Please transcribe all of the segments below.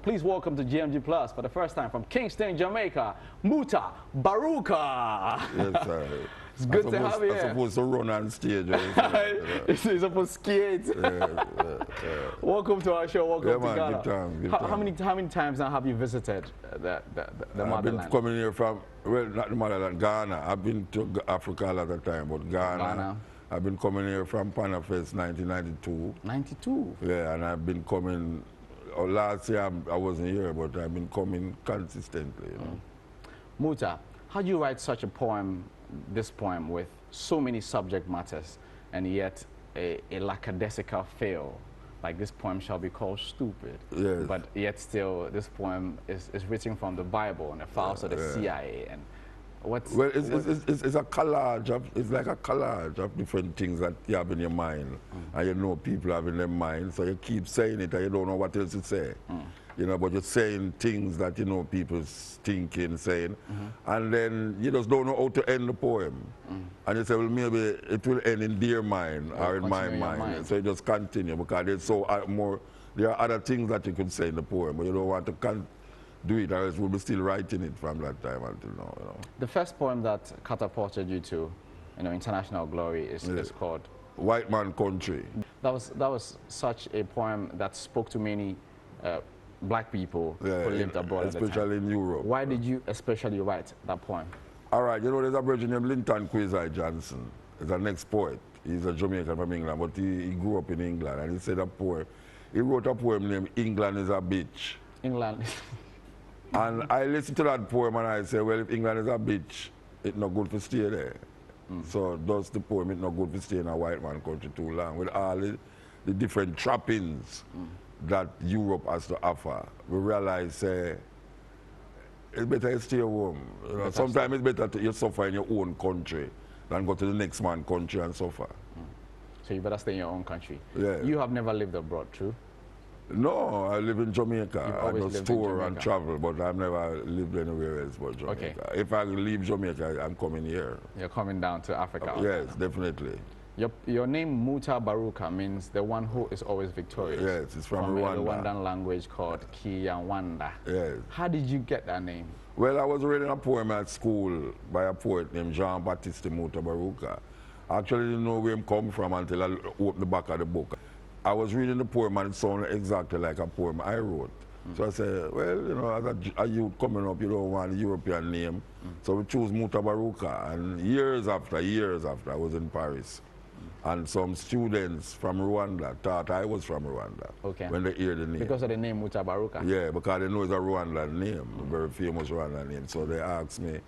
Please welcome to GMG Plus for the first time from Kingston, Jamaica, MUTABARUKA. Yes, sir. It's good to have you I'm here. supposed to run on stage. You're supposed to skate. Welcome to our show. Welcome to Ghana. Good time. How many times now have you visited the motherland? I've been coming here from, well, not the motherland, Ghana. I've been to Africa a lot of time, but Ghana. I've been coming here from Panafest 1992. 92? Yeah, and I've been coming, last year I wasn't here, but I've been coming consistently. You know? Muta, how do you write such a poem, this poem, with so many subject matters, and yet a lackadaisical feel? Like, this poem shall be called stupid. Yes. But yet still, this poem is written from the Bible and the files of the CIA. And what's... Well, it's a collage of, it's like a collage of different things that you have in your mind. And you know people have in their mind, so you keep saying it and you don't know what else to say. You know, but you're saying things that you know people's thinking, saying, and then you just don't know how to end the poem. And you say, well, maybe it will end in their mind or in my mind. So you just continue because there's there are other things that you could say in the poem, but you don't want to do it, or else we'll be still writing it from that time until now. You know. The first poem that catapulted you to, international glory is called White Man Country. That was such a poem that spoke to many black people who lived abroad, especially in Europe. Why did you especially write that poem? All right, there's a brother named Linton Kwesi Johnson. He's the next poet. He's a Jamaican from England, but he grew up in England, and he said a poem. He wrote a poem named England is a Bitch. England. And I listened to that poem and I said, well, if England is a bitch, it's not good to stay there. So that's the poem, it's not good to stay in a white man country too long. With all the different trappings that Europe has to offer, we realize it's better to stay home. You know, sometimes it's better you suffer in your own country than go to the next man's country and suffer. So you better stay in your own country. Yeah. You have never lived abroad, true? No, I live in Jamaica. I just tour and travel, but I've never lived anywhere else but Jamaica. Okay. If I leave Jamaica, I'm coming here. You're coming down to Africa? Yes, definitely. Your name MUTABARUKA means the one who is always victorious. Yes, it's from Rwanda. A Rwandan language called Kinyarwanda. Yes. How did you get that name? Well, I was reading a poem at school by a poet named Jean-Baptiste MUTABARUKA. I actually didn't know where he come from until I opened the back of the book. I was reading the poem and it sounded exactly like a poem I wrote. So I said, well, as a youth coming up, you don't want a European name. So we chose MUTABARUKA. And years after, I was in Paris. And some students from Rwanda thought I was from Rwanda when they heard the name. Because of the name MUTABARUKA? Yeah, because they know it's a Rwandan name, a very famous Rwandan name. So they asked me,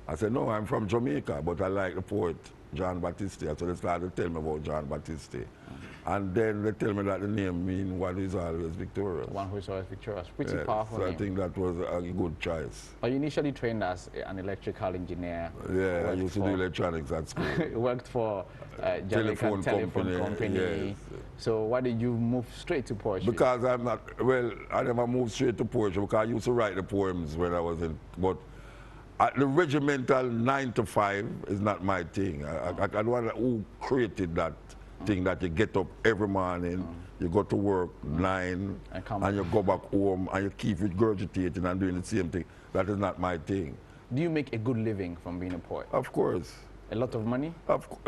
I said, no, I'm from Jamaica, but I like the poet Jean-Baptiste. So they started to tell me about Jean-Baptiste. And then they tell me that the name means one who is always victorious. One who is always victorious. Pretty powerful name. I think that was a good choice. Are you initially trained as an electrical engineer? Yeah, I used to do electronics at school. Worked for Jamaican telephone company. Yes. So why did you move straight to poetry? Because I never moved straight to poetry because I used to write the poems when I was in, but the regimental 9 to 5 is not my thing. I don't know who created that thing that you get up every morning, you go to work 9, and you go back home and you keep regurgitating and doing the same thing. That is not my thing. Do you make a good living from being a poet? Of course. A lot of money?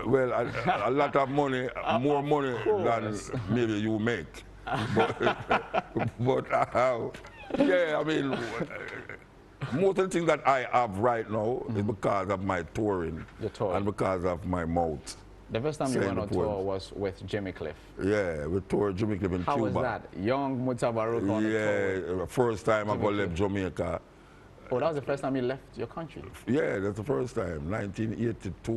Well, a lot of money, more money than maybe you make. But yeah, I mean, most of the things that I have right now is because of my touring and because of my mouth. The first time you went on tour was with Jimmy Cliff. Yeah, we toured Jimmy Cliff in Cuba. How was that? Young MUTABARUKA on the tour? Yeah, first time I left Jamaica. Oh, that was the first time you left your country? Yeah, that's the first time, 1982.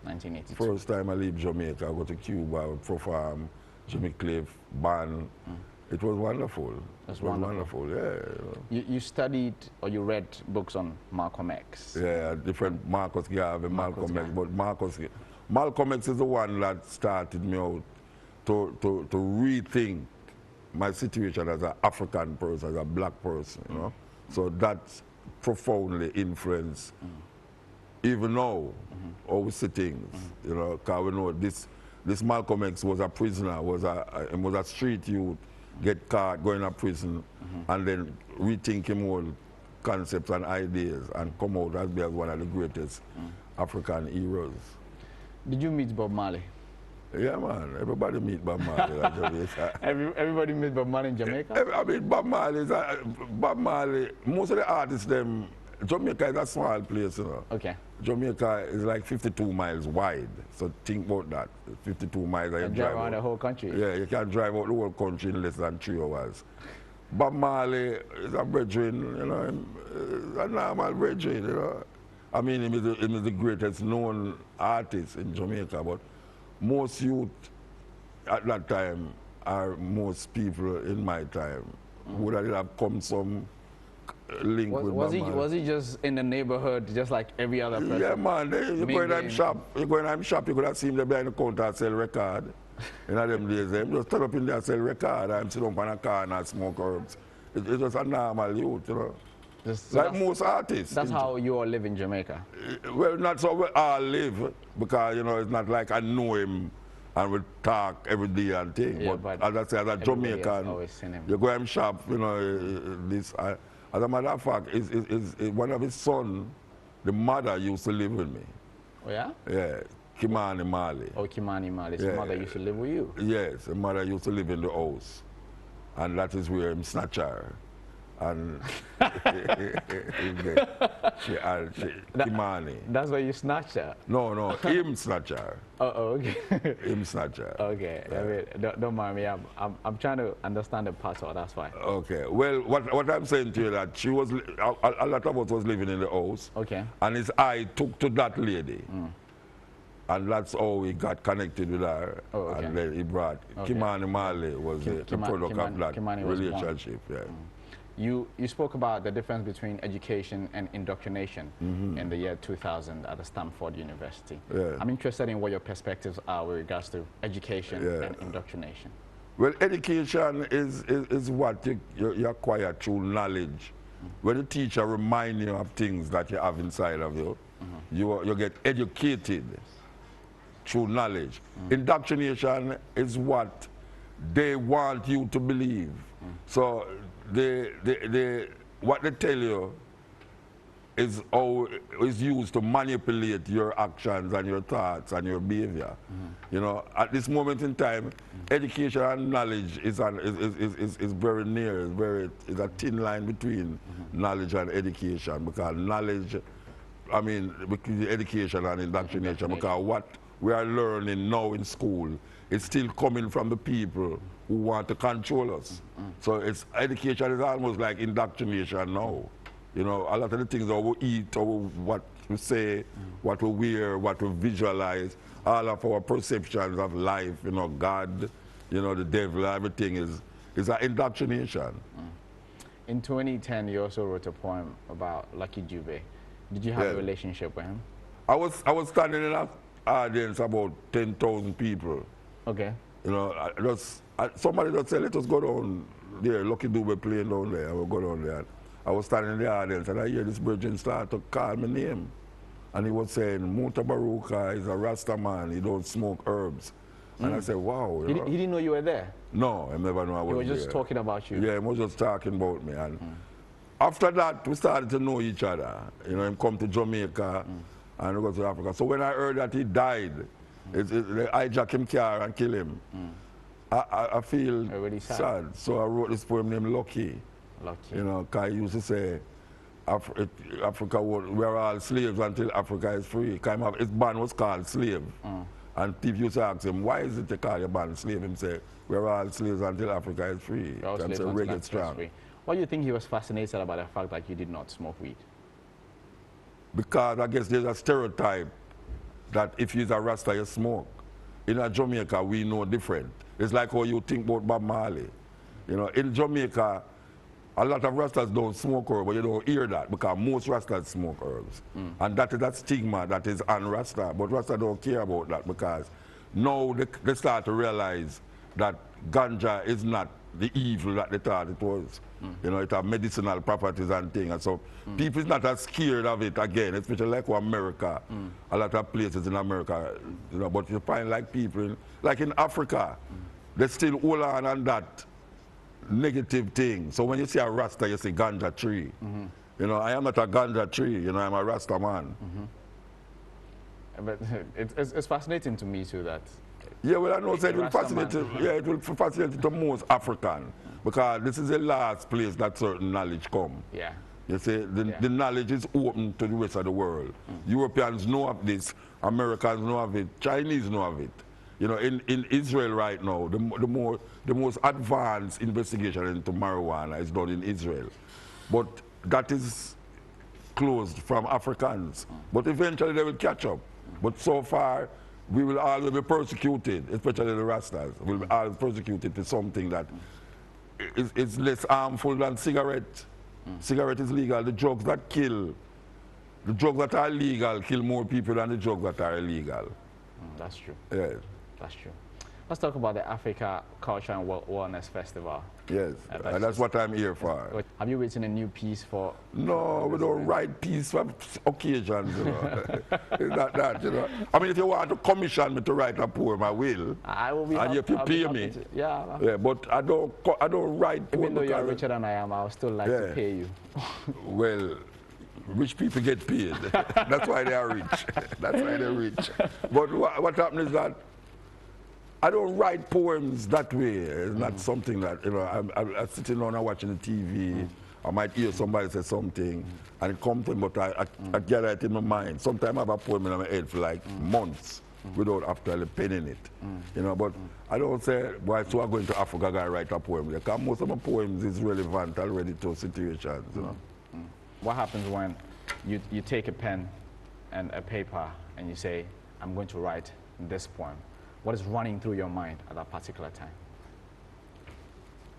1982. First time I leave Jamaica, I go to Cuba, perform, Jimmy Cliff, band. It was wonderful. It was wonderful, yeah. You studied or you read books on Malcolm X? Yeah, different Marcus Garvey, Malcolm X, but Malcolm X is the one that started me out to rethink my situation as an African person, as a black person, you know. So that profoundly influenced even now how we see things, you know, because we know this Malcolm X was a prisoner, was a street youth get caught, go in a prison, and then rethink him all concepts and ideas and come out as being one of the greatest African heroes. Did you meet Bob Marley? Yeah, man. Everybody meet Bob Marley in Jamaica. Everybody meet Bob Marley in Jamaica? I mean, Bob Marley, most of the artists, Jamaica is a small place, you know. Okay. Jamaica is like 52 miles wide. So think about that. 52 miles. And drive around the whole country? Yeah, you can drive out the whole country in less than 3 hours. Bob Marley is a brethren, you know, a normal brethren, you know. I mean, he is the greatest known artist in Jamaica, but most youth at that time, or most people in my time, would have come some link with Bob Marley. Was he just in the neighborhood, just like every other person? Yeah, man. You go in and shop. You go in and shop, you could have seen them behind the counter and sell record. In them days, them just turn up in there and sell record and sit up on a car and smoke herbs. It's just a normal youth, you know. So like most artists. That's how you all live in Jamaica? Well, not so we all live, because, you know, it's not like I know him and we talk every day and thing. Yeah, but as I say, as a Jamaican, you go and shop, you know, this. As a matter of fact, one of his sons, the mother used to live with me. Oh, yeah? Yeah, Kimani Marley. Oh, Kimani Marley. His mother used to live with you? Yes, the mother used to live in the house. And that is where him snatch her. And Kimani. That's why you snatched her? No, him snatch her. Oh, okay. Him snatch her. Okay, I mean, don't mind me. I'm trying to understand the pattern, that's why. Okay, well, what I'm saying to you that she was, a lot of us was living in the house. Okay. And his eye took to that lady. And that's how we got connected with her. Oh, okay. And then he brought, Kimani Marley was the product of that relationship. Yeah. You spoke about the difference between education and indoctrination in the year 2000 at the Stanford University. Yeah. I'm interested in what your perspectives are with regards to education and indoctrination. Well, education is what you acquire through knowledge. When the teacher reminds you of things that you have inside of you, you get educated through knowledge. Indoctrination is what they want you to believe. So what they tell you is used to manipulate your actions and your thoughts and your behavior. You know, at this moment in time, education and knowledge is very near. It's a thin line between knowledge and education, because knowledge, I mean, between education and indoctrination, because what we are learning now in school is still coming from the people who want to control us. So education is almost like indoctrination now. You know, a lot of the things that we eat, or what we say, what we wear, what we visualize, all of our perceptions of life, you know, God, you know, the devil, everything is an indoctrination. In 2010, you also wrote a poem about Lucky Dube. Did you have a relationship with him? I was standing in an audience about 10,000 people. Okay. You know, somebody just said, let us go down there. Lucky Dube playing down there. I will go down there. I was standing in the audience and I hear this virgin start to call my name. And he was saying, MUTABARUKA is a Rasta man. He don't smoke herbs. And I said, wow. He didn't know you were there? No, I never knew I was there. He was just talking about you? Yeah, he was just talking about me. And after that, we started to know each other. You know, him come to Jamaica and we go to Africa. So when I heard that he died, they hijack him car and kill him. I feel really sad. So I wrote this poem named Lucky. Lucky. You know, because I used to say, Africa, we're all slaves until Africa is free. His band was called Slave. And people used to ask him, why is it you call your band Slave? Him say, we're all slaves until Africa is free. That's a reggae strong. Why do you think he was fascinated about the fact that you did not smoke weed? Because I guess there's a stereotype that if you're a Rasta, you smoke. In Jamaica, we know different. It's like how you think about Bob Marley. You know, in Jamaica, a lot of Rastas don't smoke herbs, but you don't hear that because most Rastas smoke herbs. And that is that stigma that is on Rasta. But Rasta don't care about that because now they start to realize that ganja is not the evil that they thought it was. You know, it has medicinal properties and things. And so people is not as scared of it again, especially like America. A lot of places in America, you know, but you find like people, like in Africa, they still hold on that negative thing. So when you see a Rasta, you say ganja tree. You know, I am not a ganja tree, you know, I'm a Rasta man. But it's fascinating to me too that. Yeah, well, I know it will fascinate. Yeah, it will fascinate the most African because this is the last place that certain knowledge come. Yeah. You see, the knowledge is open to the rest of the world. Europeans know of this, Americans know of it, Chinese know of it. You know, in Israel right now, the most advanced investigation into marijuana is done in Israel, but that is closed from Africans. But eventually they will catch up. But so far, we will always be persecuted, especially the Rastas. We'll be always persecuted to something that is less harmful than cigarette. Cigarette is legal. The drugs that kill, the drugs that are legal kill more people than the drugs that are illegal. That's true. Yes. That's true. Let's talk about the Africa Culture and Wellness Festival. Yes, and that's what I'm here for. Have you written a new piece for? No, we don't write piece for occasions, you know. It's not that, you know. I mean, if you want to commission me to write a poem, I will. I will be. And you pay me. Yeah. Yeah, but I don't write poems. Even though you're richer than I am, I'll still like to pay you. Well, rich people get paid. That's why they are rich. That's why they're rich. But what happens is that I don't write poems that way. It's not something that, you know, I'm sitting down and watching the TV. I might hear somebody say something and it comes to me, but I gather it in my mind. Sometimes I have a poem in my head for like months without actually penning it. You know, but I don't say, why so I'm going to Africa and write a poem. Because most of my poems is relevant already to situations, you know. What happens when you take a pen and a paper and you say, I'm going to write this poem? What is running through your mind at that particular time?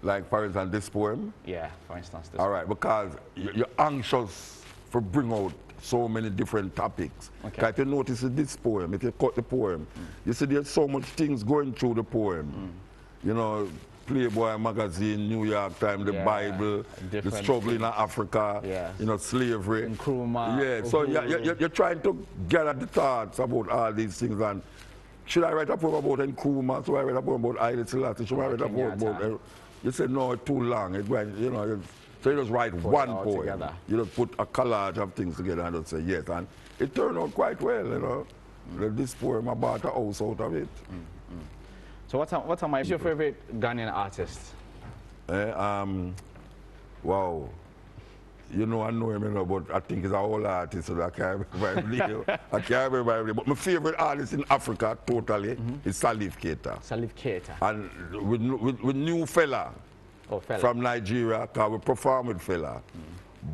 Like, for instance, this poem? Yeah, for instance. This All right, because you're anxious for bring out so many different topics. Okay. If you notice in this poem, if you cut the poem, you see there's so much things going through the poem. You know, Playboy magazine, New York Times, the Bible, the struggle in Africa, you know, slavery. Nkrumah. Yeah, so you're trying to gather the thoughts about all these things. And should I write a poem about Nkrumah? Should I write a poem about Haile Selassie? Should I write a poem about... You say, no, it's too long. It's going, you know, so you just write one poem. Together. You just put a collage of things together and just say yes. And it turned out quite well, you know. This poem, I bought a house out of it. So what's your favorite Ghanaian artist? Wow. You know, I know him, you know, but I think he's a whole artist, so I can't remember his name. I can't remember his name. But my favorite artist in Africa, totally, is Salif Keita. Salif Keita. And with new fella, from Nigeria, because we perform with fella.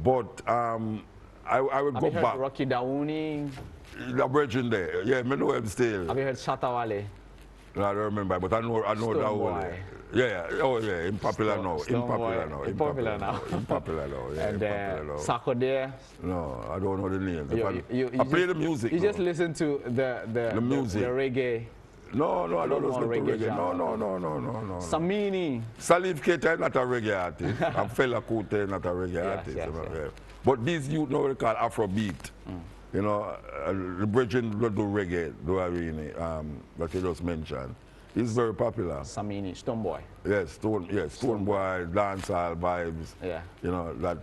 But I would go back. Rocky Daouni? The brethren there. Yeah, I know him still. Have you heard Shatawale? No, I don't remember, but I know that one. Yeah, oh yeah, unpopular now. Unpopular now. Unpopular now. Unpopular now. Yeah, and Sarkodie? No, I don't know the name. I play the music. You just listen to the music. The reggae. No, I don't listen to reggae. No. Samini. Salif Keita is not a reggae artist. And Fela Kuti is not a reggae artist. Yeah. But these youth know what they call Afrobeat. You know, the brethren do reggae, do I really, that you just mentioned. He's very popular. Samini, Stone Boy. Yes, Stone Boy, dancehall vibes. Yeah. You know, that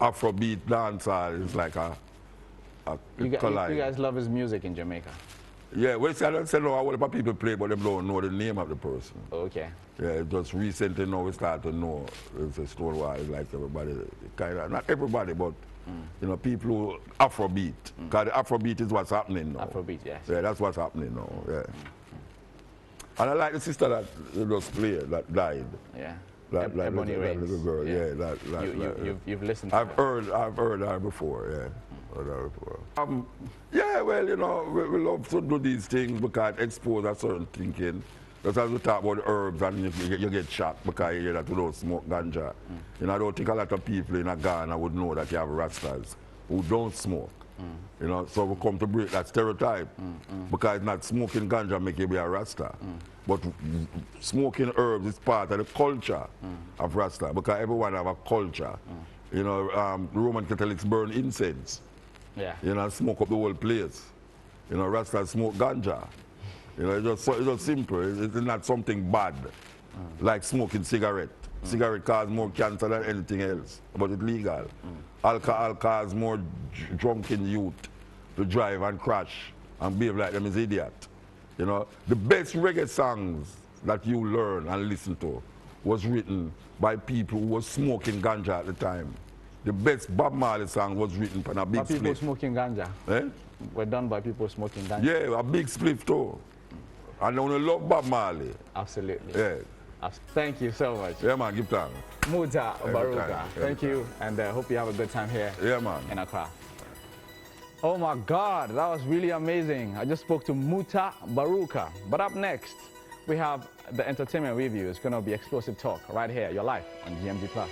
Afrobeat dancehall is like a collide. You guys love his music in Jamaica? Yeah, well, I don't say no, a lot of people play, but they don't know the name of the person. Okay. Yeah, just recently now we start to know it's a Stone Boy, like everybody, kind of, not everybody, but you know, people who Afrobeat. Because the Afrobeat is what's happening now. Afrobeat, yes. Yeah, that's what's happening now, yeah. And I like the sister that just played, that died. Yeah. That little girl, You've listened to her. I've heard her before, yeah. Heard her before. Yeah, well, you know, we love to do these things because it expose a certain thinking. Just as we talk about herbs and you get shocked because you hear that we don't smoke ganja. You know, I don't think a lot of people in Ghana would know that you have Rastas who don't smoke. You know, so we come to break that stereotype because not smoking ganja make you be a Rasta. But smoking herbs is part of the culture of Rasta because everyone have a culture. You know, the Roman Catholics burn incense. Yeah. You know, smoke up the whole place. You know, Rastas smoke ganja. You know, it's just simple. It's not something bad, like smoking cigarette. Cigarette cause more cancer than anything else, but it's legal. Alcohol cause more drunken youth to drive and crash and behave like them is idiot. You know, the best reggae songs that you learn and listen to was written by people who were smoking ganja at the time. The best Bob Marley song was written on a big By people spliff. smoking ganja? Eh? Were done by people smoking ganja? Yeah, a big spliff too. And I want to love Bob Marley. Absolutely. Yeah. Thank you so much. Yeah, man, give thanks. MUTABARUKA. Thank you, and hope you have a good time here Yeah, man. in Accra. Oh my God, that was really amazing. I just spoke to MUTABARUKA. But up next, we have the entertainment review. It's going to be explosive talk right here, your life on GMG Plus.